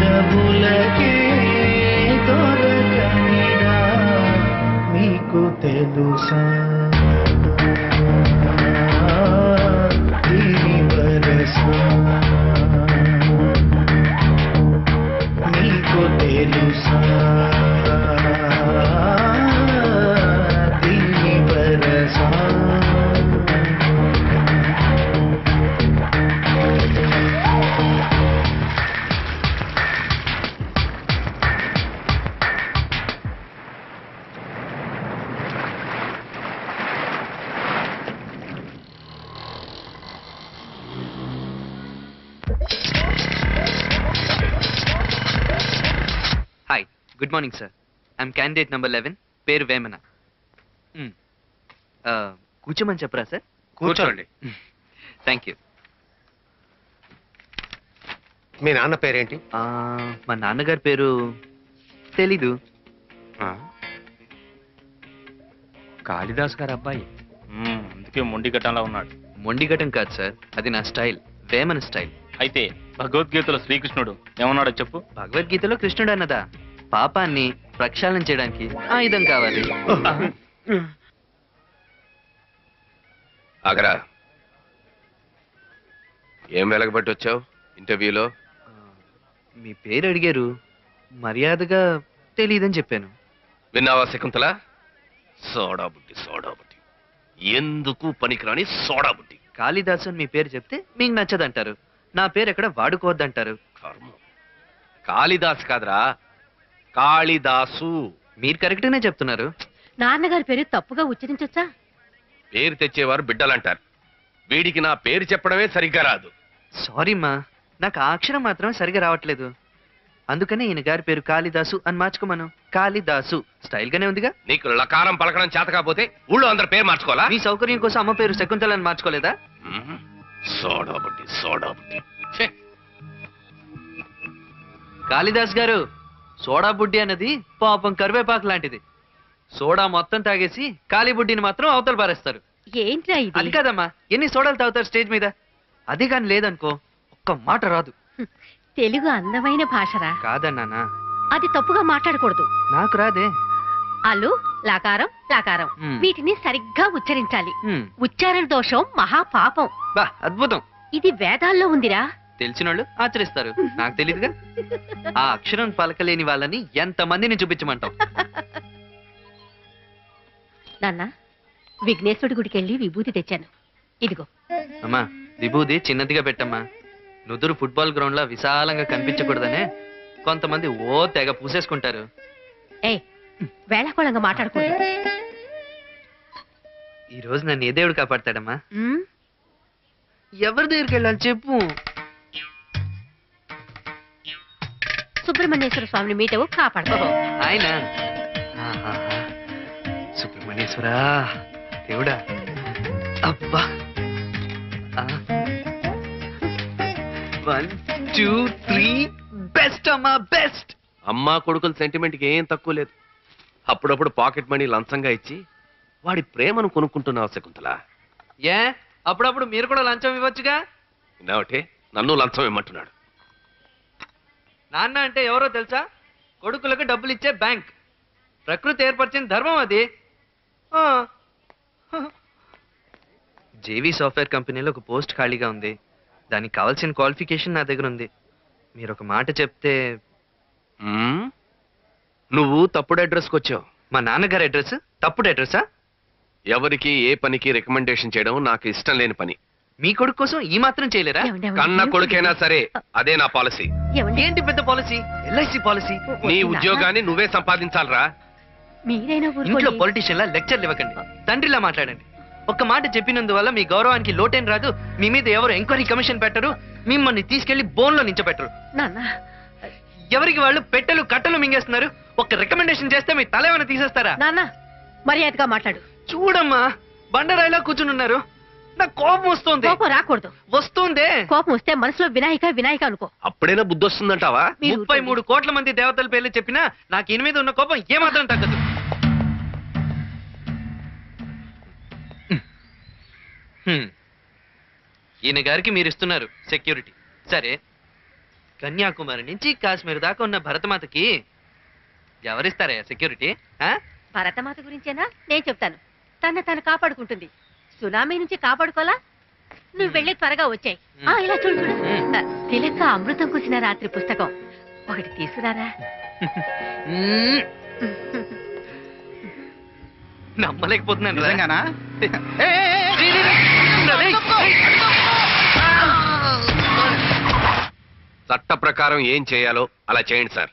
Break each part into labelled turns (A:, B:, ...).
A: పెదవులకే దొరకనిదా మీకు తెలుసా దీని వరసా మీకు తెలుసా దీని వరసా
B: Hi, good morning, sir. I'm candidate number 11, పేరు వేమన. కూర్చోమని చెప్పరా సార్?
C: కూర్చోండి.
B: Thank you.
C: మీ నాన్న పేరేంటి?
B: మా నాన్నగారి పేరు తెలీదు.
D: కాళిదాస్ గారు అబ్బాయి, అందుకే మొండిగట్టంలా ఉన్నాడు.
B: మొండిగటం కాదు సార్, అది నా స్టైల్, వేమన స్టైల్.
D: అయితే భగవద్గీతలో శ్రీకృష్ణుడు ఏమన్నాడో చెప్పు.
B: భగవద్గీతలో కృష్ణుడు అన్నదా, పాపాన్ని ప్రక్షాళన చేయడానికి ఆయుధం కావాలి.
C: ఆగరా, ఏం వెలగబట్టి వచ్చావు ఇంటర్వ్యూలో?
B: మీ పేరు అడిగారు, మర్యాదగా తెలీదని చెప్పాను.
C: విన్నావా శకుంతల? సోడా బుద్ధి ఎందుకు పనికిరాని సోడా బుద్ధి.
B: కాళిదాసు అని మీ పేరు చెప్తే మీకు నచ్చదంటారు, నా పేరు ఎక్కడ వాడుకోవద్దంటారు.
C: కాళిదాస్ కాదురా, కాళిదాసు.
B: మీరు కరెక్ట్ గానే చెప్తున్నారు.
E: నాన్నగారి పేరు తప్పుగా ఉచ్చరించొచ్చా?
C: పేరు తెచ్చేవారు బిడ్డలంటారు. వీడికి నా పేరు చెప్పడమే సరిగ్గా రాదు.
B: సారీ మా, నాకు ఆ అక్షరం మాత్రం సరిగా రావట్లేదు. అందుకనే ఈయన గారి పేరు కాళిదాసు అని మార్చుకోమను. కాళిదాసు స్టైల్ గానే ఉందిగా.
C: నీకు లకారం పలకడం చేత కాకపోతే ఊళ్ళో అందరి పేరు మార్చుకోవాలా?
B: మీ సౌకర్యం కోసం అమ్మ పేరు శకుంతల అని మార్చుకోలేదా?
C: సోడా బుద్ధి.
B: కాళిదాస్ గారు, సోడా బుడ్డి అన్నది పాపం కరివేపాకు లాంటిది. సోడా మొత్తం తాగేసి కాళీ బుడ్డిని మాత్రం అవతల పారేస్తారు.
E: ఏంట్రా ఇది?
B: అది కాదమ్మా, ఎన్ని సోడాలు తాగుతారు స్టేజ్ మీద. అది కానీ లేదనుకో ఒక్క మాట రాదు.
E: తెలుగు అందమైన భాషరా.
B: కాదన్నానా?
E: అది తప్పుగా మాట్లాడకూడదు.
B: నాకు రాదే.
E: అల్లు లకారం లకారం వీటిని సరిగ్గా ఉచ్చరించాలి. ఉచ్చారణ దోషం మహాపాపం.
B: బా అద్భుతం.
E: ఇది వేదాల్లో ఉందిరా.
B: తెలిసినోళ్ళు ఆచరిస్తారు, నాకు తెలియదుగా. ఆ అక్షరం పలకలేని వాళ్ళని ఎంతమందిని చూపించమంటావు?
E: నాన్న, విఘ్నేశ్వరుడి గుడికి వెళ్ళి విభూతి తెచ్చాను, ఇదిగో.
B: అమ్మా, విభూది చిన్నదిగా పెట్టమ్మా. నుదురు ఫుట్బాల్ గ్రౌండ్ లా విశాలంగా కనిపించకూడదనే కొంతమంది ఓ తెగ పూసేసుకుంటారు.
E: ఏ వేళాకోళంగా మాట్లాడకూడదు.
B: ఈ రోజు నన్ను ఏ దేవుడు కాపాడతాడమ్మా? ఎవరి దగ్గరికి వెళ్ళాలి చెప్పు.
E: సుబ్రహ్మణ్యేశ్వర స్వామిని మీటవు కాపాడు.
B: ఆయన సుబ్రహ్మణ్యేశ్వరా దేవుడా. అబ్బా, 1 2 3 బెస్ట్ అమ్మా, బెస్ట్.
C: అమ్మా కొడుకుల సెంటిమెంట్ కి ఏం తక్కువ లేదు. అప్పుడప్పుడు పాకెట్ మనీ లంచంగా ఇచ్చి వాడి ప్రేమను కొనుక్కుంటున్నావు శకుంతల.
B: ఏ అప్పుడప్పుడు మీరు కూడా లంచం ఇవ్వచ్చుగా.
C: విన్నావటే, నన్ను లంచం ఇమ్మంటున్నాడు.
B: నాన్న అంటే ఎవరో తెలుసా? కొడుకులకు డబ్బులు ఇచ్చే బ్యాంక్. ప్రకృతి ఏర్పరిచిన ధర్మం అది. జేవీ సాఫ్ట్వేర్ కంపెనీలో ఒక పోస్ట్ ఖాళీగా ఉంది. దానికి కావాల్సిన క్వాలిఫికేషన్ నా దగ్గర ఉంది. మీరు ఒక మాట చెప్తే.
C: నువ్వు తప్పుడు అడ్రస్కి వచ్చావు.
B: మా నాన్నగారి అడ్రస్ తప్పుడు అడ్రసా?
C: ఎవరికి ఏ పనికి రికమెండేషన్ చేయడం నాకు ఇష్టం లేని పని.
B: మీ కొడుకు కోసం ఈ మాత్రం చేయలేరా?
C: కన్న కొడుకైనా సరే అదే నా పాలసీ.
B: ఏంటి పెద్ద పాలసీ? LIC policy.
C: నీ ఉద్యోగాన్ని నువ్వే సంపాదించాలరా.
B: ఇంట్లో పొలిటీషియన్లా లెక్చర్లు ఇవ్వకండి, తండ్రిలా మాట్లాడండి. ఒక్క మాట చెప్పినందువల్ల మీ గౌరవానికి లోటేం రాదు. మీ మీద ఎవరు ఎంక్వైరీ కమిషన్ పెట్టరు, మిమ్మల్ని తీసుకెళ్లి బోన్లో నించబెట్టరు. ఎవరికి వాళ్ళు పెట్టెలు కట్టలు మింగేస్తున్నారు. ఒక్క రికమెండేషన్ చేస్తే మీ తల ఏమైనా తీసేస్తారా?
E: నాన్న మర్యాదగా మాట్లాడు.
B: చూడమ్మా, బండరాయిలా కూర్చుని ఉన్నారు. నాకు కోపం వస్తుంది.
E: కోపం రాకూడదు.
B: వస్తుందే.
E: కోపం వస్తే మనసులో వినాయక అనుకో.
C: అప్పుడైనా బుద్ధి వస్తుందంటావా?
B: 33 కోట్ల మంది దేవతల పేర్లు చెప్పినా నాకు ఈయన మీద ఉన్న కోపం ఏమాత్రం తగ్గదు. ఈయన గారికి మీరు ఇస్తున్నారు సెక్యూరిటీ, సరే. కన్యాకుమారి నుంచి కాశ్మీర్ దాకా ఉన్న భరతమాతకి ఎవరిస్తారా సెక్యూరిటీ?
E: భరతమాత గురించేనా? నేను చెప్తాను. తను కాపాడుకుంటుంది. సునామీ నుంచి కాపాడుకోలా? నువ్వు వెళ్ళి త్వరగా వచ్చాయి. ఇలా చూడు చూడు, తిలక అమృతం కుసిన రాత్రి పుస్తకం ఒకటి తీసుకురారా.
B: నమ్మలేకపోతున్నాను.
A: నిజంగానా?
C: చట్ట ప్రకారం ఏం చేయాలో అలా చేయండి సార్.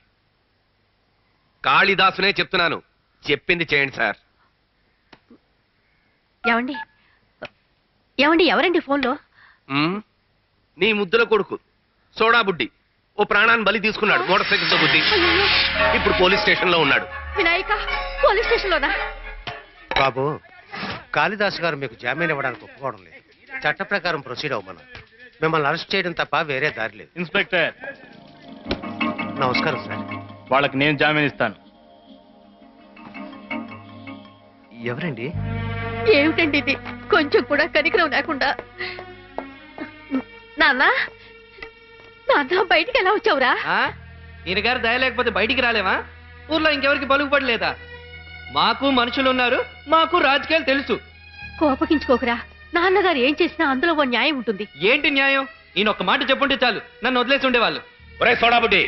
C: కాళిదాసునే చెప్తున్నాను, చెప్పింది చేయండి సార్.
E: ఏమండి ఏమండి ఎవరండి ఫోన్లో?
C: నీ ముద్దుల కొడుకు సోడా బుడ్డి ఓ ప్రాణాన్ని బలి తీసుకున్నాడు మోటార్ సైకిల్ తో బుద్ధి. ఇప్పుడు పోలీస్ స్టేషన్ లో ఉన్నాడు.
E: వినాయక, పోలీస్ స్టేషన్ లోనా?
F: బాబు, కాళిదాసు గారు మీకు జామీన్ ఇవ్వడానికి ఒప్పుకోవడం లేదు. చట్ట ప్రకారం ప్రొసీడ్ అవ్వమను. మిమ్మల్ని అరెస్ట్ చేయడం తప్ప వేరే దారి లేదు.
D: ఇన్స్పెక్టర్,
F: నమస్కారం సార్.
D: వాళ్ళకి నేను జామీన్ ఇస్తాను.
B: ఎవరండి?
E: ఏమిటండి ఇది? కొంచెం కూడా కనికరం లేకుండా. నాన్న నాన్న బయటికి ఎలా వచ్చావురా?
B: ఈయన గారు దయ లేకపోతే బయటికి రాలేవా? ఊర్లో ఇంకెవరికి పలుకుపడలేదా? మాకు మనుషులు ఉన్నారు, మాకు రాజకీయాలు తెలుసు.
E: కోపగించుకోకురా. నాన్నగారు ఏం చేసినా అందులో ఓ న్యాయం ఉంటుంది.
B: ఏంటి న్యాయం? ఈయన ఒక్క మాట చెప్పుంటే చాలు, నన్ను వదిలేసి ఉండేవాళ్ళు.
C: ఒరే సోడాబుడ్డి,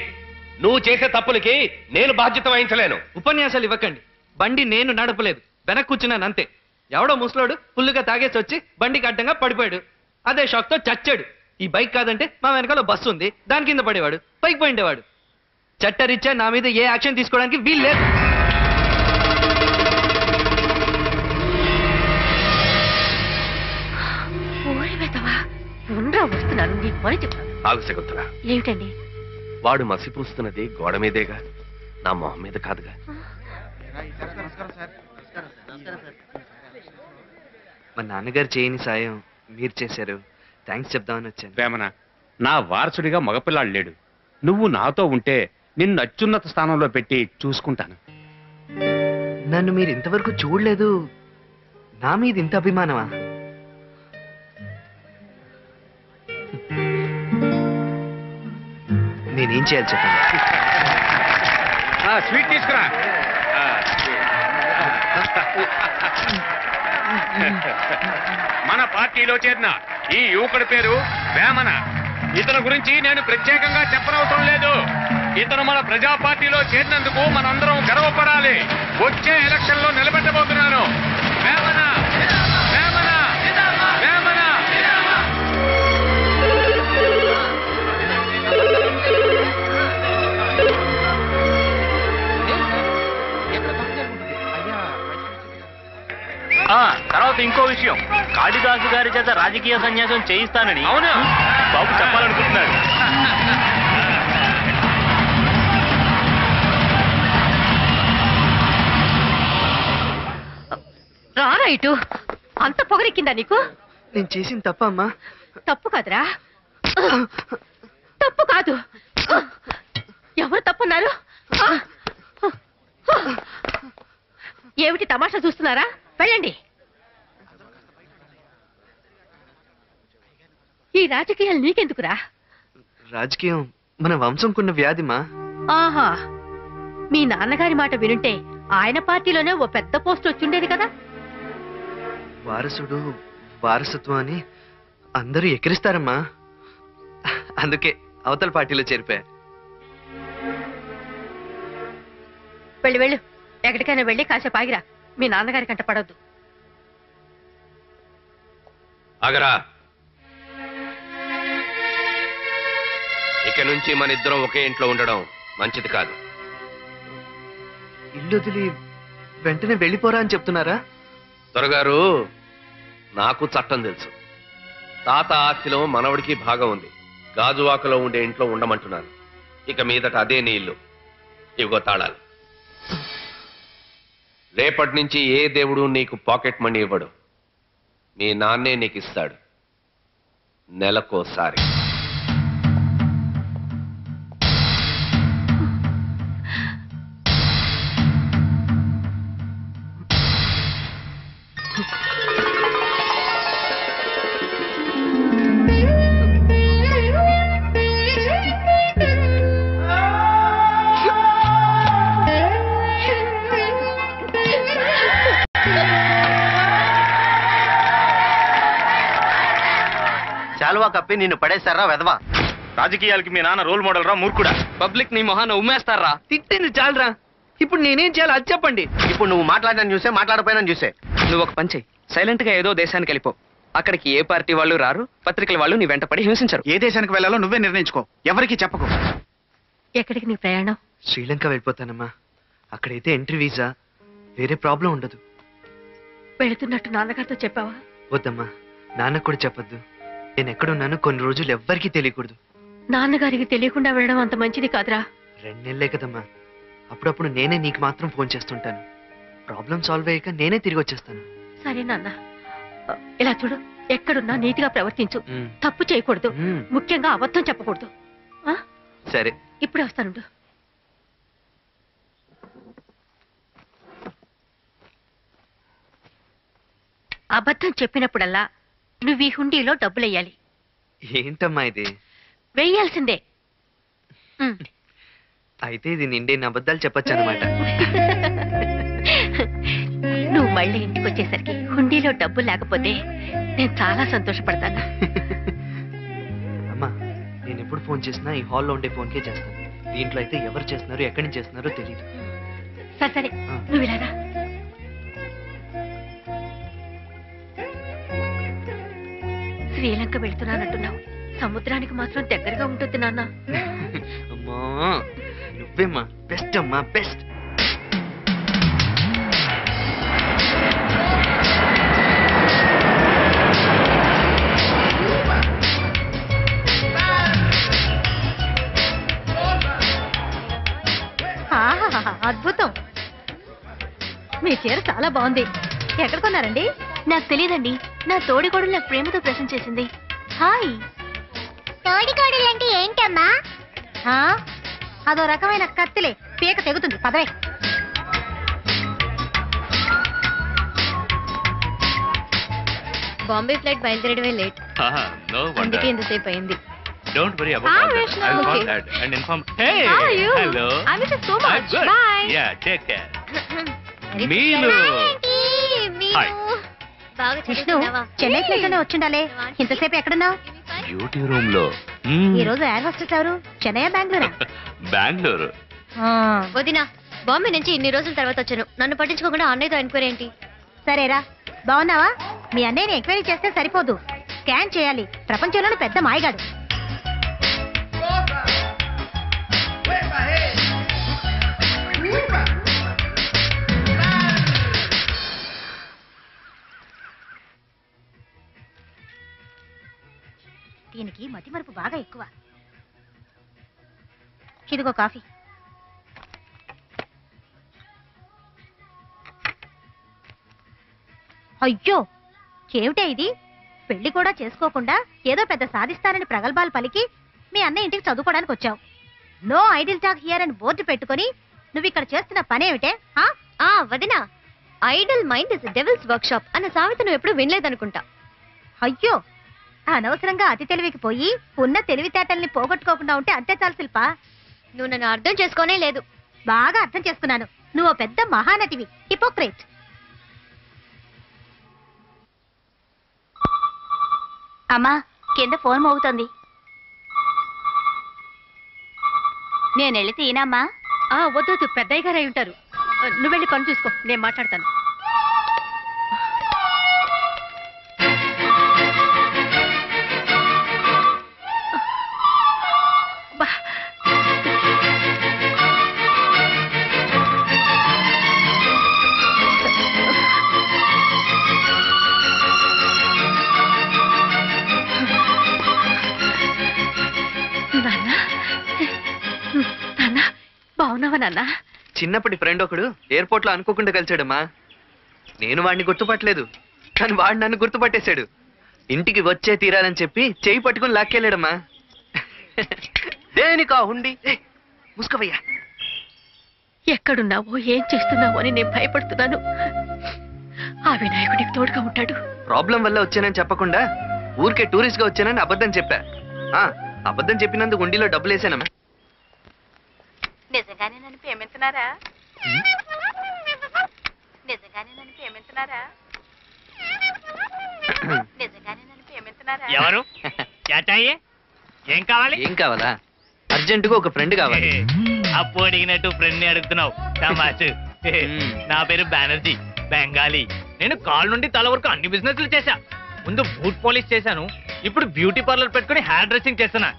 C: నువ్వు చేసే తప్పులకి నేను బాధ్యత వహించలేను.
B: ఉపన్యాసాలు ఇవ్వకండి. బండి నేను నడపలేదు, వెనక్కి కూర్చున్నాను అంతే. ఎవడో ముసలోడు ఫుల్లుగా తాగేసి వచ్చి బండికి అడ్డంగా పడిపోయాడు. అదే షాక్ తో చచ్చాడు. ఈ బైక్ కాదంటే మా వెనకాల బస్సు ఉంది, దాని కింద పడేవాడు, పైకి పోయిండేవాడు. చట్టరీత్యా నా మీద ఏ యాక్షన్ తీసుకోవడానికి వీలు లేదు.
E: వస్తున్నాను, నీకు పని చెప్తాను.
C: ఆగు శకుంతల.
E: ఏమిటండి?
C: వాడు మసిపూస్తున్నది గోడ మీదేగా, నా మొహం మీద కాదుగా.
B: మా నాన్నగారు చేయని సాయం మీరు చేశారు, థ్యాంక్స్ చెప్దామని వచ్చాను.
G: వేమన, నా వారసుడిగా మగపిల్లాడు లేడు. నువ్వు నాతో ఉంటే నిన్ను అత్యున్నత స్థానంలో పెట్టి చూసుకుంటాను.
B: నన్ను మీరు ఇంతవరకు చూడలేదు, నా మీద ఇంత అభిమానమా? నేనేం చేయాలి చెప్పండి.
G: స్వీట్ తీసుకురా. మన పార్టీలో చేరిన ఈ యువకుడి పేరు వేమన. ఇతని గురించి నేను ప్రత్యేకంగా చెప్పనవసరం లేదు. ఇతను మన ప్రజా పార్టీలో చేరినందుకు మనందరం గర్వపడాలి. వచ్చే ఎలక్షన్ లో నిలబెట్టబోతున్నాను. వేమన, వేమన, వేమన.
D: తర్వాత ఇంకో విషయం, కాళిదాసు గారి చేత రాజకీయ సన్యాసం చేయిస్తానని
C: అవునా
D: బాబు చెప్పాలనుకుంటున్నాడు.
E: రారా ఇటు. అంత పొగరెక్కిందా నీకు?
B: నేను చేసిన తప్ప అమ్మా.
E: తప్పు కాదురా, తప్పు కాదు. ఎవరు తప్పున్నారు? ఏమిటి తమాషా చూస్తున్నారా? వెళ్ళండి. ఈ రాజకీయాలు నీకెందుకురా?
B: రాజకీయం మన వంశంకున్న వ్యాధిమా.
E: ఆహా, మీ నాన్నగారి మాట వినుంటే ఆయన పార్టీలోనే ఓ పెద్ద పోస్ట్ వచ్చిండేది కదా.
B: వారసుడు వారసత్వం అని అందరూ ఎక్కిరిస్తారమ్మా, అందుకే అవతల పార్టీలో చేరిపోయా.
E: వెళ్ళు వెళ్ళు, ఎక్కడికైనా వెళ్ళి కాసేపు ఆగిరా. మీ నాన్నగారి కంట పడొద్దు.
C: ఆగరా. ఇక నుంచి మన ఇద్దరం ఒకే ఇంట్లో ఉండడం మంచిది కాదు.
B: ఇల్లు వదిలి వెంటనే వెళ్ళిపోరా అని చెప్తున్నారా?
C: దొరగారు, నాకు చట్టం తెలుసు. తాత ఆస్తిలో మనవడికి భాగం ఉంది. గాజువాకలో ఉండే ఇంట్లో ఉండమంటున్నాను. ఇక మీదట అదే నీ ఇల్లు. ఇవిగో తాళాలు. రేపటి నుంచి ఏ దేవుడు నీకు పాకెట్ మనీ ఇవ్వడు. మీ నాన్నే నీకు ఇస్తాడు, నెలకోసారి.
H: కండువా కప్పి నిన్ను పడేశారా వెధవా?
D: రాజకీయాలకి మీ నాన్న రోల్ మోడల్ రా మూర్ఖుడా.
B: పబ్లిక్ నీ మొహాన ఉమ్మేస్తారా? తిట్టింది చాలరా, ఇప్పుడు నేనేం చేయాలి అది చెప్పండి.
H: ఇప్పుడు నువ్వు మాట్లాడిన చూసే మాట్లాడపోయినా చూసే.
B: నువ్వు ఒక పని చెయ్యి, సైలెంట్ గా ఏదో దేశానికి వెళ్ళిపో. అక్కడికి ఏ పార్టీ వాళ్ళు రారు, పత్రికల వాళ్ళు నీ వెంట పడి హింసించరు.
I: ఏ దేశానికి వెళ్ళాలో నువ్వే నిర్ణయించుకో, ఎవరికి చెప్పకు.
E: ఎక్కడికి నీ ప్రయాణం?
B: శ్రీలంక వెళ్ళిపోతానమ్మా. అక్కడైతే ఎంట్రీ వీసా, వేరే ప్రాబ్లం ఉండదు.
E: వెళుతున్నట్టు నాన్నగారితో చెప్పావా?
B: వద్దమ్మా, నాన్నకు కూడా చెప్పొద్దు. నేను ఎక్కడున్నాను కొన్ని రోజులు ఎవ్వరికీ తెలియకూడదు.
E: నాన్నగారికి తెలియకుండా వెళ్ళడం అంత మంచిది కాదురా.
B: 2 నెలలే కదమ్మా, అప్పుడప్పుడు నేనే నీకు మాత్రం ఫోన్ చేస్తుంటాను. ప్రాబ్లం సాల్వ్ అయ్యాక నేనే తిరిగి వచ్చేస్తాను.
E: సరే నాన్న, ఇలా చూడు, ఎక్కడున్నా నీతిగా ప్రవర్తించు, తప్పు చేయకూడదు, ముఖ్యంగా అబద్ధం చెప్పకూడదు. ఆ?
B: సరే,
E: ఇప్పుడే వస్తానుండు. అబద్ధం చెప్పినప్పుడల్లా నువ్వు ఈ హుండీలో డబ్బులెయ్యాలి.
B: ఏంటమ్మా ఇది?
E: వెయ్యాల్సిందే.
B: అయితే ఇది నిండేని అబద్ధాలు చెప్పొచ్చు అనమాట.
E: నువ్వు మళ్ళీ ఇంటికి వచ్చేసరికి హుండీలో డబ్బు లేకపోతే నేను చాలా సంతోషపడతాను.
B: అమ్మా, నేను ఎప్పుడు ఫోన్ చేసినా ఈ హాల్లో ఉండే ఫోన్కే చేస్తాను. దీంట్లో అయితే ఎవరు చేస్తున్నారు, ఎక్కడి నుంచి చేస్తున్నారో తెలియదు.
E: సరే సరే, నువ్వు ఇలా రా. శ్రీలంక వెళ్తున్నానంటున్నావు, సముద్రానికి మాత్రం దగ్గరగా ఉంటుంది నాన్న.
B: అమ్మా, నువ్వేమ్మా బెస్ట్ అమ్మా, బెస్ట్.
E: అద్భుతం, మీ చీర చాలా బాగుంది. ఎక్కడ కొన్నారండి? నాకు తెలియదండి, నా తోడికోడలు నాకు ప్రేమతో ప్రెజెంట్ చేసింది. హాయ్.
J: తోడికోడలు అంటే ఏంటమ్మా?
E: అదో రకమైన కత్తిలే, పీక తెగుతుంది. పదవే.
J: బాంబే ఫ్లైట్ బయలుదేరడమే లేట్, అందుకే ఇంతసేపు అయింది.
D: Don't worry about all that. I'll call Dad and inform. Hey,
J: how are you?
D: Hello.
J: I miss you so
D: I'm
J: much.
D: good.
J: Bye.
D: Yeah, take care.
J: మీలు.
D: Hi.
J: బాగా
E: విష్ణు,
J: చదువుతున్నావా?
E: చెన్నై ఫ్లైట్ లోనే వచ్చిండాలే, ఇంతసేపు ఎక్కడున్నావు?
D: బ్యూటీ రూమ్ లో.
E: ఈ రోజు ఎయిర్ హోస్టెస్ ఎవరు? చెన్నై బెంగళూరా?
D: బెంగళూరు.
J: వదినా, బాంబే నుంచి ఇన్ని రోజుల తర్వాత వచ్చాను, నన్ను పట్టించుకోకుండా అన్నయ్యతో ఎంక్వైరీ ఏంటి?
E: సరేరా, బాగున్నావా? మీ అన్నయ్యని ఎంక్వైరీ చేస్తే సరిపోదు, స్కాన్ చేయాలి. ప్రపంచంలోనే పెద్ద మాయగాడు. దీనికి మతిమరుపు బాగా ఎక్కువ. ఇదిగో కాఫీ. అయ్యో, ఏమిటే ఇది? పెళ్లి కూడా చేసుకోకుండా ఏదో పెద్ద సాధిస్తానని ప్రగల్భాలు పలికి మీ అన్న ఇంటికి చదువుకోవడానికి వచ్చావు. నో ఐడిల్ టాక్ హియర్ అని బోర్డు పెట్టుకుని నువ్వు ఇక్కడ చేస్తున్న పనేమిటే?
J: వదినా, Idol mind is devils work shop అన్న సామెత నువ్వు ఎప్పుడు వినలేదనుకుంటా.
E: అయ్యో, అనవసరంగా అతి తెలివికి పోయి ఉన్న తెలివితేటల్ని పోగొట్టుకోకుండా ఉంటే అంతే చాలు శిల్పా.
J: నువ్వు నన్ను అర్థం చేసుకోనే లేదు.
E: బాగా అర్థం చేసుకున్నాను, నువ్వు పెద్ద మహానటివి, హిపోక్రేట్.
J: అమ్మా, కింద ఫోన్ మోగుతోంది, నేను వెళ్ళి తీనమ్మా.
E: వద్దు, పెద్దయ్య గారు అయి ఉంటారు. నువ్వు వెళ్ళి పని చూసుకో, నేను మాట్లాడతాను. బాగున్నావా నాన్న?
B: చిన్నప్పటి ఫ్రెండ్ ఒకడు ఎయిర్పోర్ట్ లో అనుకోకుండా కలిసాడమ్మా. నేను వాడిని గుర్తుపట్టలేదు, కానీ వాడు నన్ను గుర్తుపట్టేశాడు. ఇంటికి వచ్చే తీరాలని చెప్పి చేయి పట్టుకుని లాక్కెళ్ళాడమ్మా.
H: దేనికా హుండి?
B: ముసుకోవయ్యా.
E: ఎక్కడున్నావో ఏం చేస్తున్నావో అని నేను భయపడుతున్నాను. ఆ వినాయకుడికి తోడుగా ఉంటాడు.
B: ప్రాబ్లం వల్ల వచ్చానని చెప్పకుండా ఊరికే టూరిస్ట్ గా వచ్చానని అబద్ధం చెప్పా. అబద్ధం చెప్పినందుకు ఉండిలో డబ్బులు వేసానమ్మా.
E: నిజంగానే నన్ను ప్రేమిస్తున్నారా? నిజంగానే నన్ను ప్రేమిస్తున్నారా? నిజంగానే నన్ను ప్రేమిస్తున్నారా?
D: ఎవరు? ఏం కావాలి?
B: ఏం కావాలా? అర్జెంటుగా ఒక ఫ్రెండ్ కావాలి.
D: అప్పు అడిగినట్టు ఫ్రెండ్ ని అడుగుతున్నావు. తమాషు. నా పేరు బెనర్జీ, బెంగాలీ. నేను కాల్ నుండి తల వరకు అన్ని బిజినెస్లు చేశా. ముందు బూట్ పాలిష్ చేశాను, ఇప్పుడు బ్యూటీ పార్లర్ పెట్టుకుని హెయిర్ డ్రెస్సింగ్ చేస్తున్నా.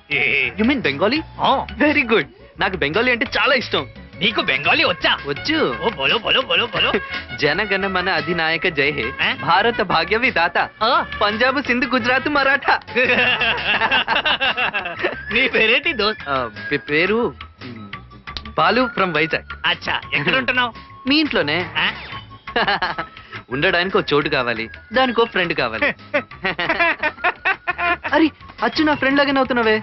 B: You mean Bengali? Very good. నాకు బెంగాలీ అంటే చాలా ఇష్టం.
D: నీకు బెంగాలీ వచ్చా?
B: వచ్చు.
D: ఓ బోలో బోలో బోలో బోలో.
B: జనగణమన అధినాయక జై హే, భారత భాగ్య విధాత, పంజాబ్ సింధ్ గుజరాత్ మరాఠా.
D: నీ పేరేంటి దోస్త్?
B: పేరు బాలు ఫ్రమ్ వైజాగ్.
D: అచ్చా, ఎక్కడ ఉంటున్నావు?
B: మీ ఇంట్లోనే. ఉండడానికి ఒక చోటు కావాలి, దానికి ఒక ఫ్రెండ్ కావాలి. అరే అచ్చు, నా ఫ్రెండ్ లాగానే అవుతున్నావే.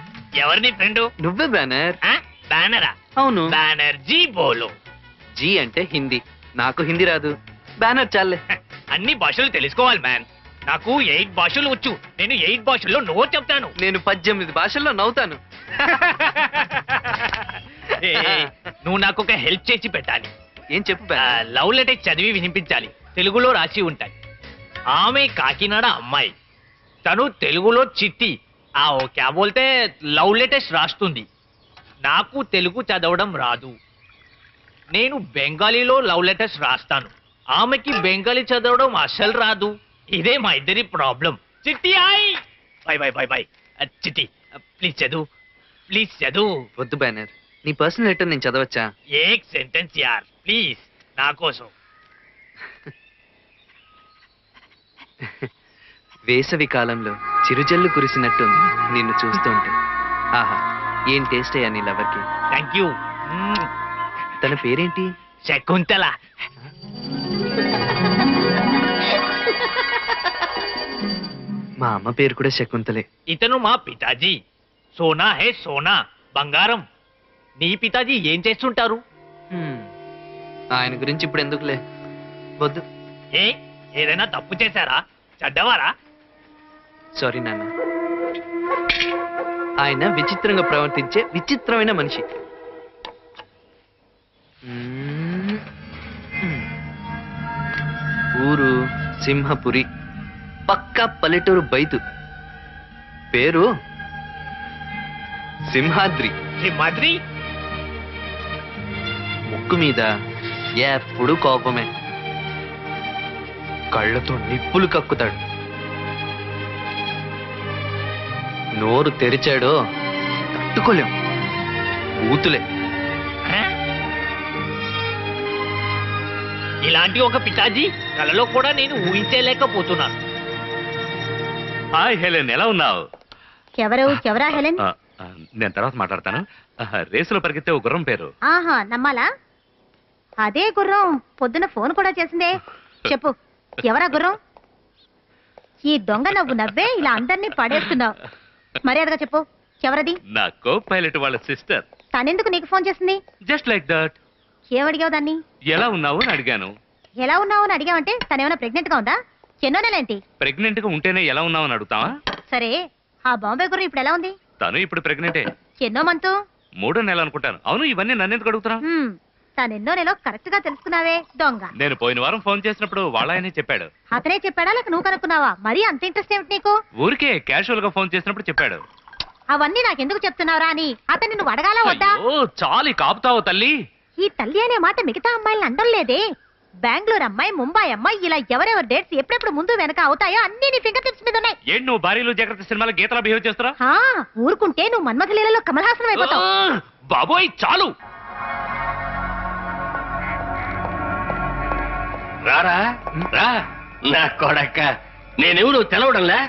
D: ఎవరు నీ ఫ్రెండ్?
B: నువ్వే బ్యానర్.
D: బ్యానరా?
B: అవును.
D: బ్యానర్ జీ బోలో.
B: జీ అంటే హిందీ, నాకు హిందీ రాదు. బ్యానర్ చాలే.
D: అన్ని భాషలు తెలుసుకోవాలి మ్యాన్. నాకు 8 భాషలు వచ్చు. నేను 8 భాషల్లో నో చెప్తాను.
B: నేను 18 భాషల్లో నవ్వుతాను.
D: నువ్వు నాకు ఒక హెల్ప్ చేసి పెట్టాలి.
B: ఏం చెప్పు?
D: లవ్ లెటర్ చదివి వినిపించాలి. తెలుగులో రాసి ఉంటాయి. ఆమె కాకినాడ అమ్మాయి, తను తెలుగులో చిట్టి క్యా బోల్తే లవ్ లెటర్స్ రాస్తుంది. నాకు తెలుగు చదవడం రాదు. నేను బెంగాలీలో లవ్ లెటర్స్ రాస్తాను. ఆమెకి బెంగాలీ చదవడం అసలు రాదు. ఇదే మా ఇద్దరి ప్రాబ్లం. చిట్టి hi. By by by by. చిట్టి ప్లీజ్ చదువు, ప్లీజ్ చదువు.
B: వద్దు బ్యానర్, నీ పర్సనల్ లెటర్ నేను చదవచ్చా?
D: ఏక్ సెంటెన్స్ యార్ ప్లీజ్, నా కోసం.
B: వేసవి కాలంలో చిరుజల్లు కురిసినట్టుంది నిన్ను చూస్తుంటే. ఆహా, ఏం టేస్ట్ అయ్యా నీ లవర్కి.
D: Thank you.
B: తన పేరేంటి?
D: శకుంతల.
B: మా అమ్మ పేరు కూడా శకుంతలే.
D: ఇతను మా పితాజీ. సోనా హే సోనా, బంగారం. నీ పితాజీ ఏం చేస్తుంటారు?
B: ఆయన గురించి ఇప్పుడు ఎందుకులే, వద్దు.
D: ఏదైనా తప్పు చేశారా? చెడ్డవారా?
B: సారీ నాన్న. ఆయన విచిత్రంగా ప్రవర్తించే విచిత్రమైన మనిషి. ఊరు సింహపురి, పక్కా పల్లెటూరు బైతు. పేరు సింహాద్రి.
D: సింహాద్రి?
B: ముక్కు మీద ఎప్పుడు కోపమే, కళ్ళతో నిప్పులు కక్కుతాడు. నోరు తెరిచాడో తట్టుకోలేం, ఊతులే.
D: ఇలాంటి ఒక పితాజీ కలలో కూడా నేను ఊహించలేకపోతున్నాను.
G: హాయ్ హెలెన్, ఎలా ఉన్నావు?
E: ఎవరా హెలెన్?
G: నేను తర్వాత మాట్లాడతాను. రేసులో పరిగెత్తే ఒక గుర్రం పేరు.
E: ఆహా, నమ్మాలా? అదే గుర్రం పొద్దున ఫోన్ కూడా చేసిందే. చెప్పు, ఎవరా గుర్రం? ఈ దొంగ నవ్వు నవ్వే ఇలా అందరినీ పడేస్తున్నావు. మర్యాదగా చెప్పు, ఎవరది?
G: నా కో పైలట్ వాళ్ళ సిస్టర్.
E: తనెందుకు నీకు ఫోన్ చేసింది?
G: Just like that.
E: ఏమడిగావు దాన్ని?
G: ఎలా ఉన్నావు అని అడిగాను.
E: ఎలా ఉన్నావు అని అడిగావంటే తనేమైనా ప్రెగ్నెంట్ గా ఉందా? ఎన్నో నెలేంటి?
G: ప్రెగ్నెంట్ గా ఉంటేనే ఎలా ఉన్నావు అని అడుగుతావా?
E: సరే, ఆ బాంబే గుర్రం ఇప్పుడు ఎలా ఉంది?
G: తను ఇప్పుడు ప్రెగ్నెంటే.
E: ఎన్నో మంతు?
G: 3వ నెల అనుకుంటాను. అవును, ఇవన్నీ నన్నెందుకు అడుగుతున్నావు?
E: తనెన్నో నెలలో కరెక్ట్ గా తెలుసుకున్నావే, దొంగ.
G: నేను పోయిన వారం ఫోన్ చేసినప్పుడు వాళ్ళ ఆయనే చెప్పాడు.
E: అతనే చెప్పాడా లేక నువ్వు కనుక్కున్నావా? మరీ అంత ఇంట్రెస్ట్ ఏమిటి నీకు?
G: ఊరికే క్యాషువల్ గా ఫోన్ చేసినప్పుడు చెప్పాడు.
E: అవన్నీ నాకెందుకు చెప్తున్నావురా అని అతన్ని నువ్వు అడగాలా వద్దా?
G: చాలి కాపుతావు తల్లి.
E: ఈ తల్లి అనే మాట మిగతా అమ్మాయిలను అంటలేదే. బెంగళూరు అమ్మాయి, ముంబై అమ్మాయి, ఇలా ఎవరెవరు డేట్స్ ఎప్పుడెప్పుడు ముందు వెనక అవుతాయో అన్ని నీ ఫింగర్ టిప్స్ మీద ఉన్నాయి.
G: ఏంటి నువ్వు భార్యలు జాగ్రత్త సినిమాలో గీతలా బిహేవ్ చేస్తున్నా?
E: ఊరుకుంటే నువ్వు మన్మథ లీలలో కమల్ హాసన్ అయిపోతావు.
G: బాబోయ్ చాలు.
K: రారా రా నా కొడక్క, నేనెవరు తెలవడంలే.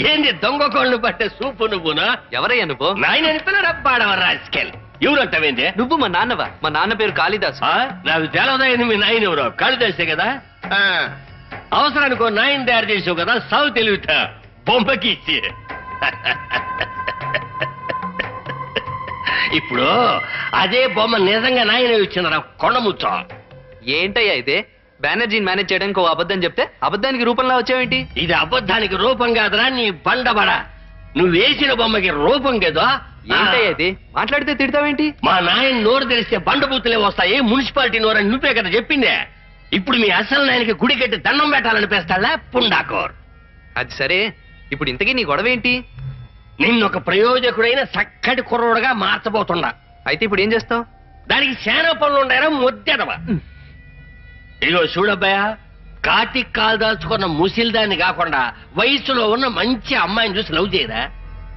K: ఏంది దొంగ కోళ్ళు పట్టే సూపు నువ్వునా?
B: ఎవరయ్యా నువ్వు?
K: నాయన పిల్లడబ్బాడవ రాజకీయాలు. ఎవరంటావేంది?
B: నువ్వు మా నాన్నవా? మా నాన్న పేరు కాళిదాసు.
K: నాకు తెలవదైంది మీ నాయన ఎవరో. కాళిదాసే కదా. అవసరానికి నాయన తయారు చేసావు కదా, సాగు తెలివితా బొమ్మకి ఇచ్చి. ఇప్పుడు అదే బొమ్మ నిజంగా నాయన ఇచ్చిందరా కొండముచ్చ.
B: ఏంటయ్యా ఇదే? బెనర్జీని మేనేజ్ చేయడానికి ఓ అబద్ధం చెప్తే అబద్ధానికి రూపంలో వచ్చావేంటి?
K: ఇది అబద్ధానికి రూపం కాదురా నీ బండబడ. నువ్వు వేసిన బొమ్మకి రూపం కదా.
B: ఏంటయ్యా ఇది? మాట్లాడితే తిడతావేంటి?
K: మా నాయన నోరు తెరిస్తే బండబూతులే వస్తాయి. మున్సిపాలిటీ నోరు అని నువ్వే కదా చెప్పిందే. ఇప్పుడు మీ అసలు నాయనకి గుడి కట్టి దండం పెట్టాలనిపిస్తాడా పుండాకోర్?
B: అది సరే, ఇప్పుడు ఇంతకీ నీ గొడవ ఏంటి?
K: నిన్నొక ప్రయోజకుడైన చక్కటి కుర్రోడుగా మార్చబోతున్నా.
B: అయితే ఇప్పుడు ఏం చేస్తావు?
K: దానికి శానా పనులు ఉన్నాయరా ముద్దెదవా. ఇగో చూడబ్బాయా, కాటికి కాలు దాల్చుకున్న ముసిల్దాన్ని కాకుండా వయసులో ఉన్న మంచి అమ్మాయిని చూసి లవ్ చేయరా?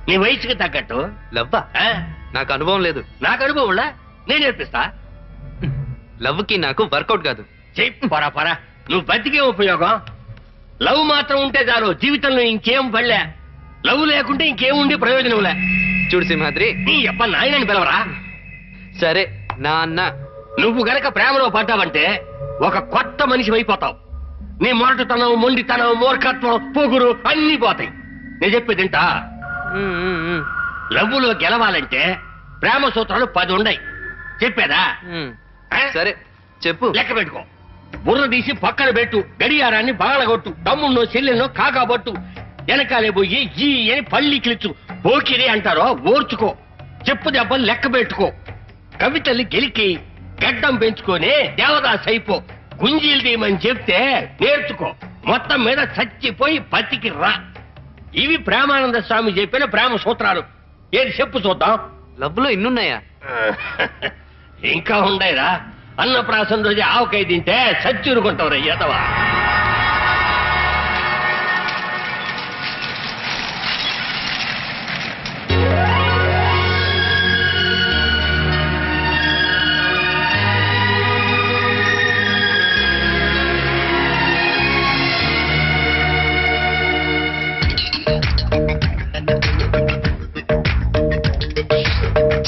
K: నీ వయసుకి తగ్గట్టు.
B: లవ్వా? నాకు అనుభవం లేదు.
K: నాకు అనుభవంలా, నేను నేర్పిస్తా.
B: లవ్కి నాకు వర్కౌట్ కాదు.
K: పరా పరా, నువ్వు బతికే ఉపయోగం. లవ్ మాత్రం ఉంటే చాలు, జీవితంలో ఇంకేం పడలే. లవ్ లేకుంటే ఇంకేముండి ప్రయోజనంలే.
B: చూడు సింహాద్రి,
K: నీ అబ్బ నాయనని పిలవరా.
B: సరే నా అన్న.
K: నువ్వు గనక ప్రేమలో పడ్డావంటే ఒక కొత్త మనిషి అయిపోతావు. నీ మొరటుతనం, మొండితనం, మూర్ఖత్వం, పొగురు అన్ని పోతాయి. నేను చెప్పేదింటా. లవ్వులో గెలవాలంటే ప్రేమ సూత్రాలు 10 ఉన్నాయి. చెప్పేదా?
B: సరే చెప్పు.
K: లెక్క పెట్టుకో. బుర్ర తీసి పక్కన పెట్టు, గడియారాన్ని బాగలగొట్టు, తమ్మున్నో చెల్లెన్నో కాకాబొట్టు, వెనకాలే పోయి ఈ అని పళ్ళి కిలుచు. పోకిరి అంటారో ఓర్చుకో. చెప్పు దెబ్బలు లెక్క పెట్టుకో. కవితల్ని గెలికి గడ్డం పెంచుకొని దేవదాస్ అయిపో. గుంజీలు తీయమని చెప్తే నేర్చుకో. మొత్తం మీద చచ్చిపోయి బతికి రా. ఇవి ప్రేమానంద స్వామి చెప్పిన ప్రేమ సూత్రాలు. ఏది చెప్పు చూద్దాం.
B: లవ్లో ఇన్నున్నాయా?
K: ఇంకా ఉండేరా. అన్నప్రాసం రోజు ఆవకాయ తింటే చచ్చురుకుంటావు రయ్యదవా.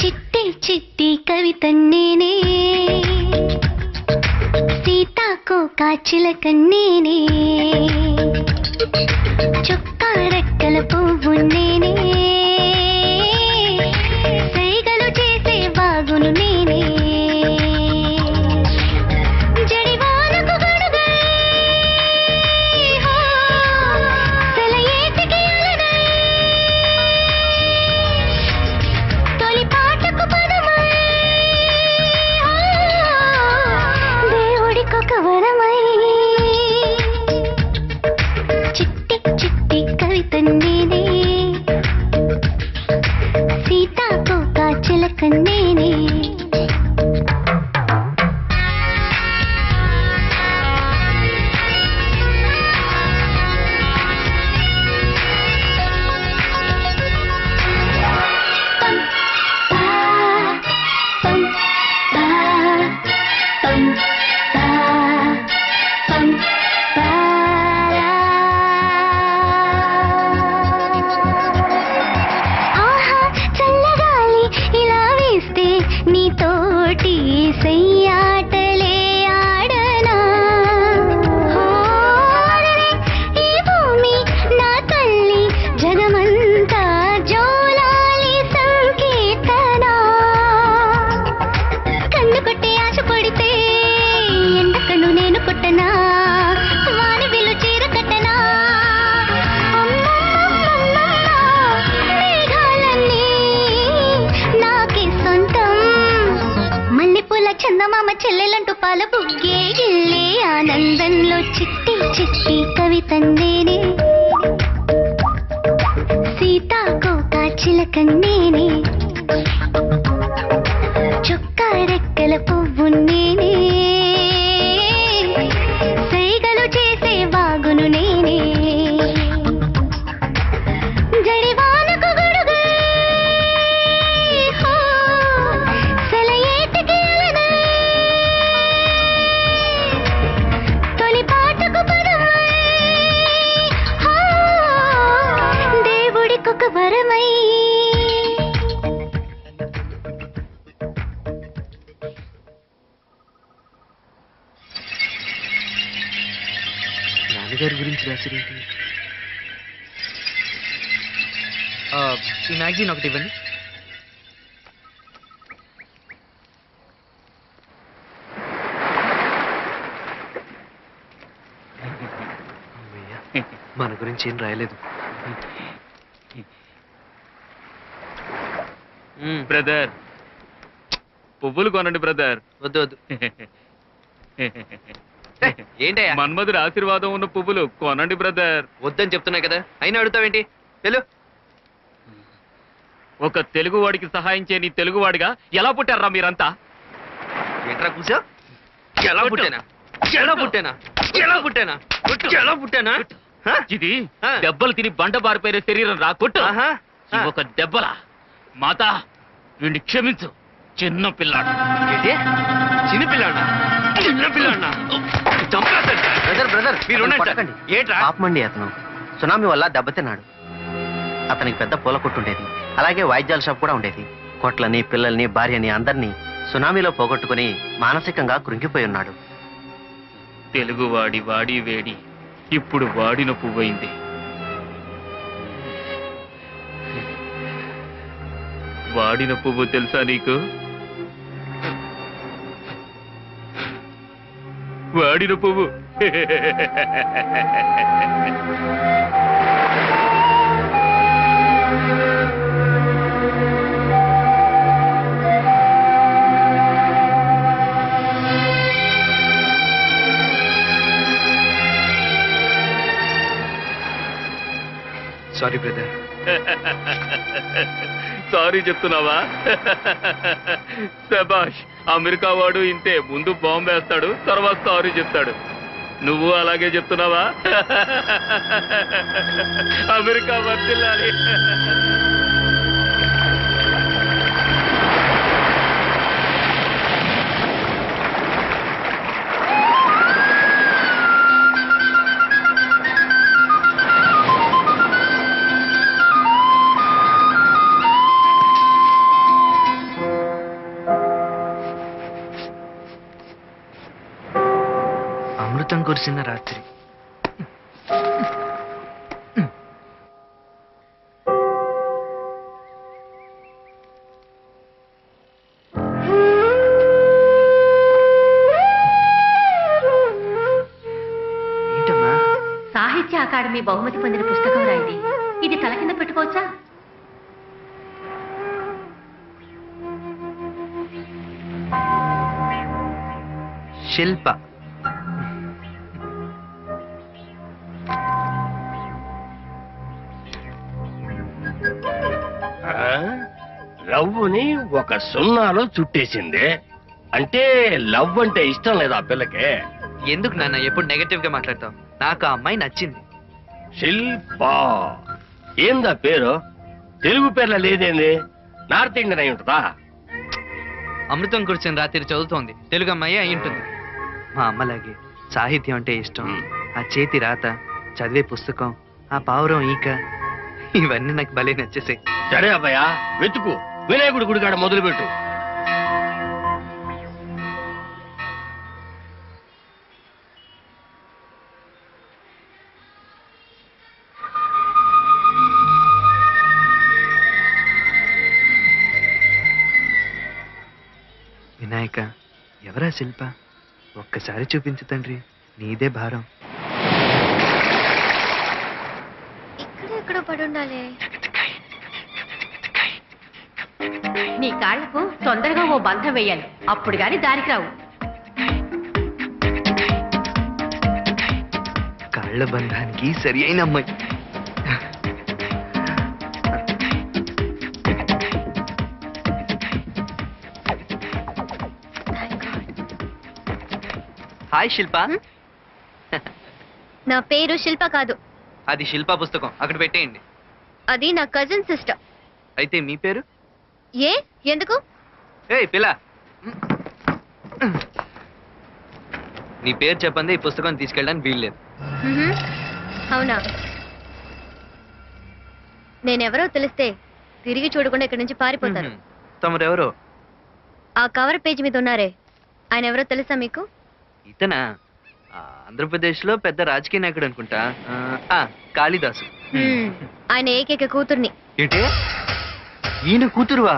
L: చిట్టి చిట్టి కవిత నేనే, సీతాకోక చిలకన్నేనే, చొక్కా రెక్కల పువ్వు నేనే, సైగలు చేసే బాగును నేనే, జడివానకు గడుగై, సెలయేటికి అలనై, తొలి పాటకు పదమై, దేవుడికొక వరమై, చిట్టి చిట్టి కవిత నేనే, సీతాకోక చిలక నేనే. ఆహా చల్లగాలి ఇలా వేస్తే నీతోటి సయ్యాటలే ఆడనా. హోరరే ఈ భూమి నా తల్లి, జగమంతా జోలాలి సంకీర్తన. కన్ను కొట్టే ఆశ పడితే ఎండకను నేను కొట్టనా, వాని విలు చీర కట్టనా. మేఘాలన్నీ నాకే సొంతం, మల్లెపూల చందమామ చెల్లెలంటూ పాల బుగ్గే గిల్లే ఆనందంలో చిట్టి చిట్టి కవిత నేనే, సీతాకోక చిలక నేనే, చొక్కా రెక్కల పువ్వు నేనే, సైగలు చేసే బాగును నేనే, జడివానకు గొడుగై, సెలయేటికి అలనై, తొలి పాటకు పదమై, దేవుడికొక వరమై.
B: నాన్నగారి గురించి రాసిరేంటి? ఈ మ్యాగజైన్ ఒకటి ఇవ్వండి. అమ్మయ్య, మన గురించి ఏం రాయలేదు.
G: బ్రదర్, పువ్వులు కొనండి బ్రదర్.
B: వద్దు వద్దు. ఏంటయ్యా
G: మన్మధుడి ఆశీర్వాదం ఉన్న పువ్వులు కొనండి బ్రదర్.
B: వద్దని చెప్తున్నా కదా, అయినా అడుగుతావేంటి? వెళ్ళు.
G: ఒక తెలుగువాడికి సహాయం చేయని తెలుగువాడిగా ఎలా పుట్టారా మీరంతా?
B: ఏంట్రా కూసా? ఎలా పుట్టానా? ఎలా పుట్టానా? ఎలా పుట్టానా? ఎలా పుట్టానా?
G: ఇది దెబ్బలు తిని బండ బారిపోయిన శరీరం రా. కొట్టు. ఒక దెబ్బలా మాత వీడిని క్షమించు. చిన్న పిల్లాడు.
B: చిన్న పిల్లాడా? చిన్న పిల్లాడా?
H: బ్రదర్
B: మీరు
H: ఏంట్రా పాపమండి, అతను సునామీ వల్ల దెబ్బతిన్నాడు. అతనికి పెద్ద పూల కొట్టు ఉండేది, అలాగే వాయిద్యాల షాప్ కూడా ఉండేది. కొట్లని, పిల్లల్ని, భార్యని అందరినీ సునామీలో పోగొట్టుకుని మానసికంగా కృంగిపోయి ఉన్నాడు.
G: తెలుగువాడి వాడి వేడి ఇప్పుడు వాడిన పువ్వైంది. వాడిన పువ్వు తెలుసా నీకు? వాడిన పువ్వు.
B: Sorry brother.
G: సారీ చెప్తున్నావా? శబాష్. అమెరికా వాడు ఇంతే, ముందు బాంబు వేస్తాడు, తర్వాత సారీ చెప్తాడు. నువ్వు అలాగే చెప్తున్నావా? అమెరికా వర్తిల్లాలి.
B: అమృతం కురిసిన రాత్రి. ఏంటమ్మా?
E: సాహిత్య అకాడమీ బహుమతి పొందిన పుస్తకం రాయింది. ఇది తల కింద పెట్టుకోవచ్చా?
B: శిల్ప.
K: లవ్వుని ఒక సున్నాలో చుట్టేసింది. అంటే లవ్ అంటే ఇష్టం లేదా ఆ పిల్లకి?
B: ఎందుకు నాన్న ఎప్పుడు నెగటివ్ గా మాట్లాడతావు? నాకు ఆ అమ్మాయి నచ్చింది.
K: శిల్ప ఏందా పేరు? తెలుగు పేర్ల లేదేంది? నార్త్ ఇండియన్ అయి ఉంటుందా?
B: అమృతం కురిసిన రాత్రి చదువుతోంది, తెలుగు అమ్మాయి అయి ఉంటుంది. మా అమ్మలాగే సాహిత్యం అంటే ఇష్టం. ఆ చేతి రాత, చదివే పుస్తకం, ఆ పావురం ఈక, ఇవన్నీ నాకు భలే నచ్చేసాయి.
K: సరే అబ్బాయ, వెతుకు. వినాయకుడి గుడికాడ మొదలుపెట్టు.
B: వినాయక, ఎవరా శిల్ప? ఒక్కసారి చూపించు తండ్రి, నీదే భారం.
J: ఎక్కడో పడి ఉండాలి.
E: నీ కాళ్లకు తొందరగా ఓ బంధం వేయాలి, అప్పుడు గాని దారికి రావు.
B: కాళ్ల బంధానికి సరి అయిన అమ్మాయి. హాయ్ శిల్ప.
J: నా పేరు శిల్ప కాదు.
B: అది శిల్ప పుస్తకం, అక్కడ పెట్టేయండి.
J: అది నా కజిన్ సిస్టర్.
B: అయితే మీ పేరు?
J: ఏ ఎందుకు?
B: ఏయ్ పిల్ల, నీ పేరు చెప్పండి, ఈ పుస్తకం తీసుకెళ్ళడానికి వీల్లేదు.
J: అవునా? నేనెవరో తెలిస్తే తిరిగి చూడకుండా ఇక్కడి నుంచి పారిపోతాను.
B: తమరెవరో?
J: ఆ కవర్ పేజీ మీద ఉన్నారే, ఆయన ఎవరో తెలుసా మీకు?
B: ఇతనా? ఆంధ్రప్రదేశ్ లో పెద్ద రాజకీయ నాయకుడు అనుకుంటా. కాళిదాసు.
J: ఆయన ఏకైక కూతుర్ని.
B: ఏంటి? ఈయన కూతురువా?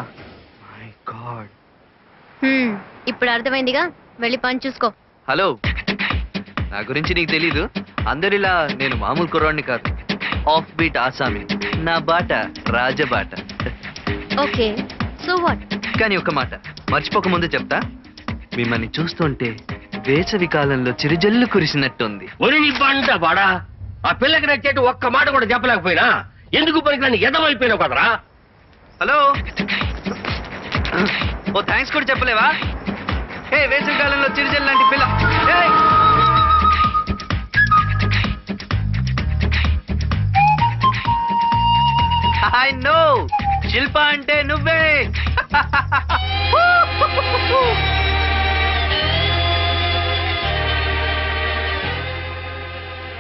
B: My God.
J: ఇప్పుడు అర్థమైందిగా, వెళ్ళి పని చూసుకో.
B: హలో, నా గురించి నీకు తెలీదు. అందరిలా నేను మామూలు కుర్రాడిని కాదు. ఆఫ్ బీట్ ఆసామి. నా బాట రాజబాట.
J: Okay, so what?
B: కానీ ఒక మాట మర్చిపోక ముందు చెప్తా. మిమ్మల్ని చూస్తుంటే వేసవి కాలంలో చిరుజల్లు కురిసినట్టుంది.
K: ఒరి బంట బాడా, ఆ పిల్లకి నచ్చేట్టు ఒక్క మాట కూడా చెప్పలేకపోయినా ఎందుకు పనికిరాని ఎదమైపోయినావు కదరా.
B: హలో, ఓ థ్యాంక్స్ కూడా చెప్పలేవా? ఏ వేసవి కాలంలో చిరుజల్లు లాంటి పిల్ల. ఐ నో, శిల్ప అంటే నువ్వే.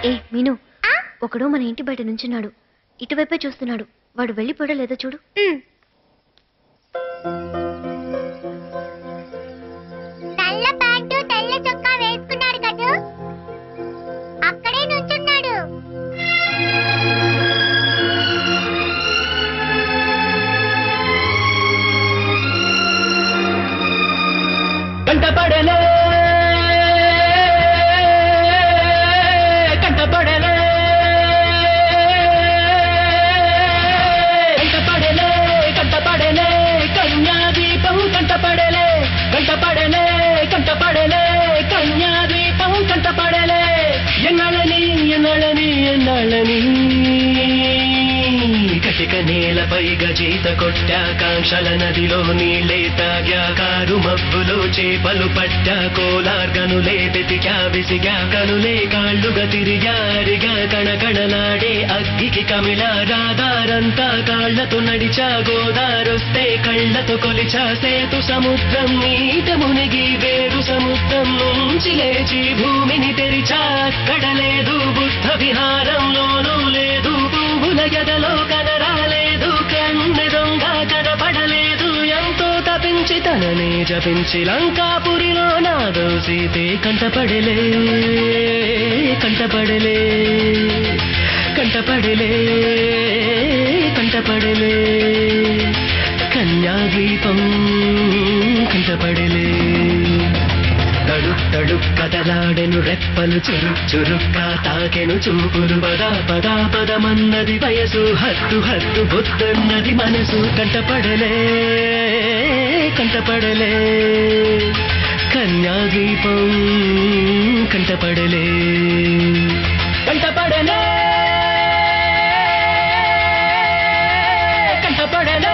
J: ఏ మీను, ఒకడు మన ఇంటి బయట నుంచున్నాడు, ఇటువైపే చూస్తున్నాడు. వాడు వెళ్ళిపోయా లేదో చూడు.
L: తెల్ల ప్యాంటు తెల్ల చొక్కా వేసుకున్నాడు కదా, అక్కడే నుంచున్నాడు.
K: కంటపడలే కంటపడలే కంటపడలే కంటపడలే కన్యాదీపం కంటపడలే కంటపడలే కంటపడలే కన్యాదీపం కంటపడలే ఎన్నాళ్ళని ఎన్నాళ్ళని ఎన్నాళ్ళని కటిక నేలపై గజీత కొట్టాకాంక్షల నదిలో నీళ్ళే తాగా కారు మబ్బులో చేపలు పట్టా కోలార్గనులే వెతికా విసిగా కనులే కాళ్ళుగా తిరిగారిగా కణకణలాడే అగ్గికి కమిళ రాదారంతా కాళ్లతో నడిచా గోదారొస్తే కళ్ళతో కొలిచా సేతు సముద్రం నీట మునిగి వేరు సముద్రం నుంచి లేచి భూమిని తెరిచా అక్కడ లేదు బుద్ధ విహారంలోనూ లేదు పువ్వుల గదలో కనరాలేదు కన్నె దొంగ కనపడలేదు ఎంతో తపించి తననే జపించి లంకాపురిలో నాదో సీతే కంటపడలే కంటపడలే కంటపడలే కంటపడలే కన్యాద్వీపం కంటపడలే తడుక్ తడుక్ కదలాడెను రెప్పలు చురుక్ చురుక్కా తాకెను చూపులు పదా పదా పదమన్నది వయసు హద్దు హద్దు బొద్దన్నది మనసు కంటపడలే కంటపడలే కన్యాద్వీపం కంటపడలే కంటపడలే కంటపడలే.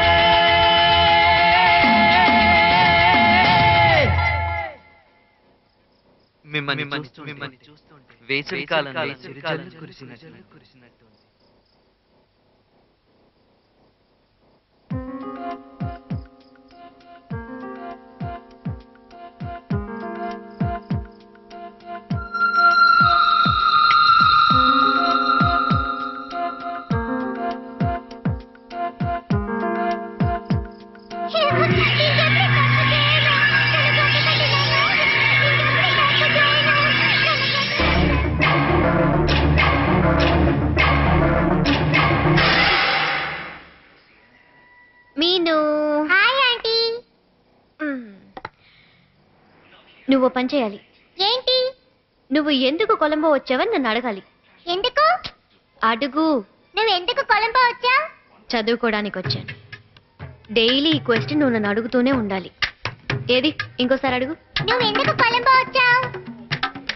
B: మిమ్మల్ని చూస్తుంటే వేసవి కాలంలో చిరుజల్లు కురిసినట్టు.
J: మీను, హాయ్ ఆంటీ. నువ్వు పని చేయాలి. ఏంటి? నువ్వు ఎందుకు కొలంబో వచ్చావని నన్ను అడగాలి. ఎందుకు? అడుగు. నువ్వు ఎందుకు కొలంబో వచ్చావు? చదువుకోవడానికి వచ్చాను. డైలీ ఈ క్వశ్చన్ నువ్వు నన్ను అడుగుతూనే ఉండాలి. ఏది ఇంకోసారి అడుగు. నువ్వు ఎందుకు కొలంబో వచ్చావు?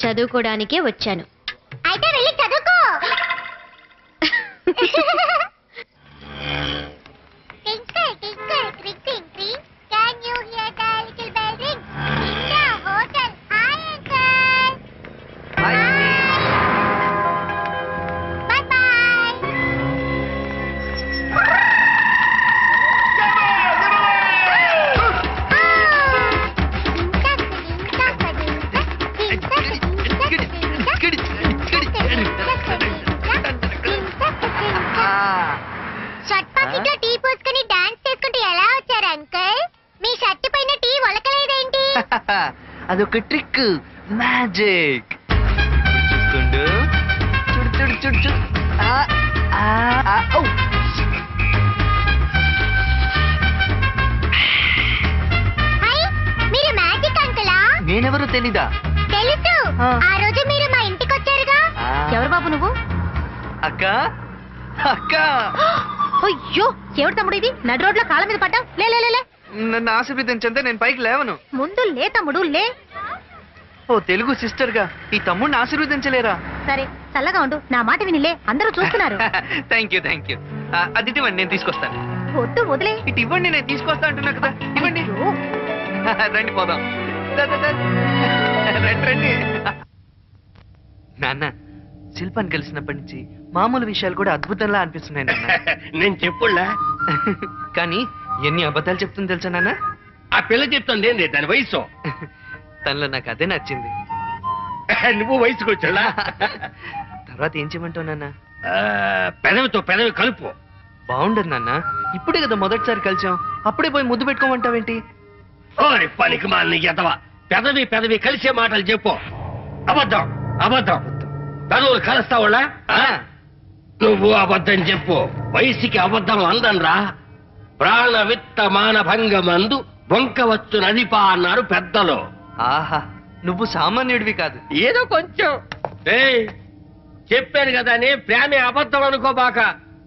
J: చదువుకోవడానికే వచ్చాను. అయితే వెళ్ళి చదువుకో. Twinkle, twinkle, twinkling, twinkling. Can you hear the little bell ring? In the hotel. Hi, uncle. Hi. Bye-bye. Shirt pocket లో టీ పోసుకొని డాన్స్ చేసుకుంటూ ఎలా వచ్చారు అంకుల్? మీ షర్ట్ పైన టీ ఒలకలేదేంటి?
B: అదొక ట్రిక్, మ్యాజిక్. చూస్తుండు, చూడు చూడు చూడు చూడు.
L: మీరు మ్యాజిక్ అంకులా?
B: నేనెవరో తెలీదా?
L: తెలుసు. ఆ రోజు మీరు మా ఇంటికి వచ్చారుగా.
E: ఎవరు బాబు నువ్వు?
B: అక్క అక్క.
E: అయ్యో, ఎవరు తమ్ముడు ఇది? నడి రోడ్లో కాళ్ళ మీద పడ్డా. లే లే లే.
B: నన్ను ఆశీర్వదించంటే నేను పైకి లేవను.
E: ముందు లే తమ్ముడు, లే.
B: ఓ తెలుగు సిస్టర్ గా ఈ తమ్ముడిని ఆశీర్వదించలేరా?
L: సరే చల్లగా ఉండు, నా మాట వినిలే, అందరూ చూస్తున్నారు.
B: Thank you. అది ఇవ్వండి, నేను తీసుకొస్తాను.
L: వద్దు వదిలే.
B: ఇటు ఇవ్వండి, నేను తీసుకొస్తా అంటున్నా కదా. ఇవ్వండి. రండి పోదాం. రండి. నాన్న, శిల్పాన్ని కలిసినప్పటి నుంచి మామూలు విషయాలు కూడా అద్భుతంలా అనిపిస్తున్నాయి నాన్న.
K: నేను చెప్పుళ్ళా
B: కానీ ఎన్ని అబద్ధాలు చెప్తుంది తెలుసా నాన్న?
K: ఆ పిల్ల చెప్తుంది ఏంటి దాని వయసు?
B: తనలో నాకు అదే నచ్చింది.
K: నువ్వు వయసుకు వచ్చా?
B: తర్వాత ఏం చేయమంటావు నాన్న?
K: పెదవితో పెదవి కలుపు.
B: బాగుండదు నాన్న, ఇప్పుడే కదా మొదటిసారి కలిసాం, అప్పుడే పోయి ముద్దు పెట్టుకోమంటావేంటి?
K: ఓరి పనికి మాలిన ఎదవా, పెదవి కలిసే మాటలు చెప్పు. అబద్ధం పెదవులు కలుస్తావులా? నువ్వు అబద్ధం చెప్పు. వయసుకి అబద్ధం అందనరా. ప్రాణ విత్త మానభంగమందు బొంకవచ్చు నదిపా అన్నారు పెద్దలు.
B: ఆహా, నువ్వు సామాన్యుడివి కాదు.
K: ఏదో కొంచెం. చెప్పాను కదా నీ ప్రేమే అబద్ధం అనుకోబాక.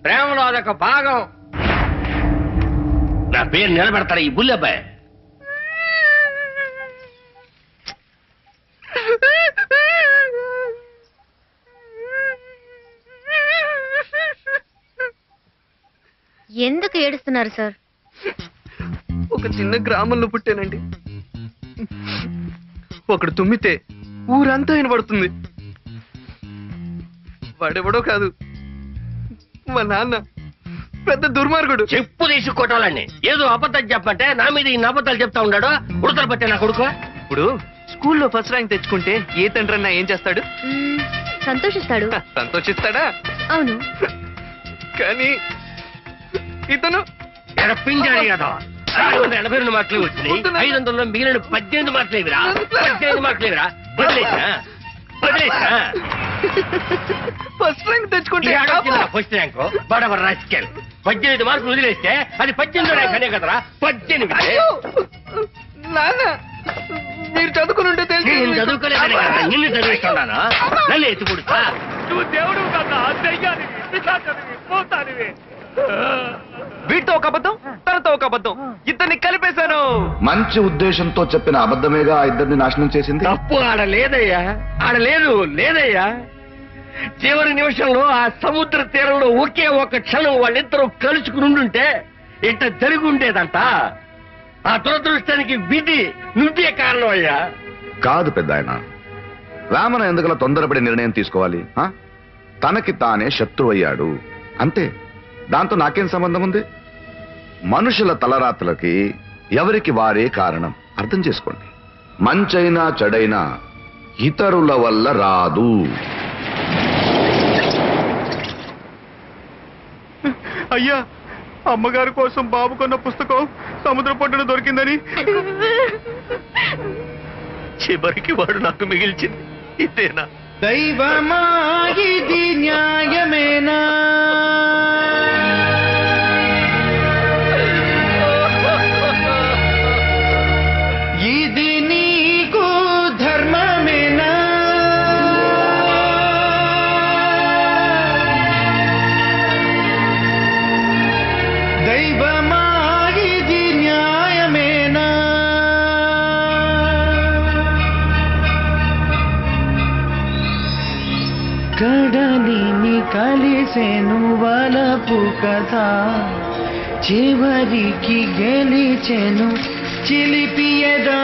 K: ప్రేమలో అదొక భాగం. నా పేరు నిలబెడతారు ఈ బుల్లబ్బాయి.
J: ఎందుకు ఏడుస్తున్నారు సార్?
B: ఒక చిన్న గ్రామంలో పుట్టానండి. ఒకడు తుమ్మితే ఊరంతా వినబడుతుంది. వాడెవడో కాదు, మా నాన్న పెద్ద దుర్మార్గుడు.
K: చెప్పు తీసుకోవటాలండి. ఏదో అబద్ధం చెప్పంటే నా మీద ఇన్ని అబద్ధాలు చెప్తా ఉన్నాడు. ఉడతలు పట్టే నా కొడుకు.
B: ఇప్పుడు స్కూల్లో ఫస్ట్ ర్యాంక్ తెచ్చుకుంటే ఏ తండ్రన్నా ఏం చేస్తాడు?
J: సంతోషిస్తాడు.
B: సంతోషిస్తాడా?
J: అవును.
B: కానీ ఇతను
K: పింజాడి కదా. 682 మాటలు వచ్చినాయి. 500లో మిగిలిన 18 మాటలేవిరా. 18 మాటలేవిరా.
B: ఫస్ట్ ర్యాంక్ తెచ్చుకుంటే
K: ఫస్ట్ ర్యాంకు బడవ రాజకీయాలు. 18 మార్కులు వదిలేస్తే అది 18 ర్యాంక్ అనే కదరా. 18.
B: నాన్న, మీరు చదువుకుని ఉంటే తెలుసు.
K: నేను చదువుకోలేదని కదా నిన్ను చదివిస్తున్నాను. నన్ను ఎత్తుకుడుతా.
D: నువ్వు దేవుడు కన్నా దయ్యానివి, పిశాచానివి, పోతానివి.
B: వీటితో ఒక అబద్ధం, తనతో ఒక అబద్ధం, ఇద్దరిని కలిపేశాను.
M: మంచి ఉద్దేశంతో చెప్పిన అబద్ధమేగా ఆ ఇద్దరిని నాశనం చేసింది.
K: తప్పు లేదయ్యా. చివరి నిమిషంలో ఆ సముద్ర తీరంలో ఒకే ఒక క్షణం వాళ్ళిద్దరూ కలుసుకుని ఉండుంటే ఇట్ట జరిగి ఉండేదంట. ఆ దురదృష్టానికి విధి నువ్వే కారణం అయ్యా.
M: కాదు పెద్దాయన, వేమన ఎందుకలా తొందరపడి నిర్ణయం తీసుకోవాలి? తనకి తానే శత్రువయ్యాడు అంతే. దాంతో నాకేం సంబంధం ఉంది? మనుషుల తలరాత్రలకి ఎవరికి వారే కారణం. అర్థం చేసుకోండి. మంచైనా చెడైనా ఇతరుల వల్ల రాదు.
I: అయ్యా, అమ్మగారి కోసం బాబు కొన్న పుస్తకం సముద్ర పొట్టున దొరికిందని
B: చివరికి వాడు నాకు మిగిల్చింది ఇదేనా?
A: దైవమా ఇది న్యాయమేనా? ఇది నీకు ధర్మమేనా? దైవమా ఇది న్యాయమేనా? కడలిని కలిసెను వలపు కథ, చివరికి గెలిచెను చిలిపియదా.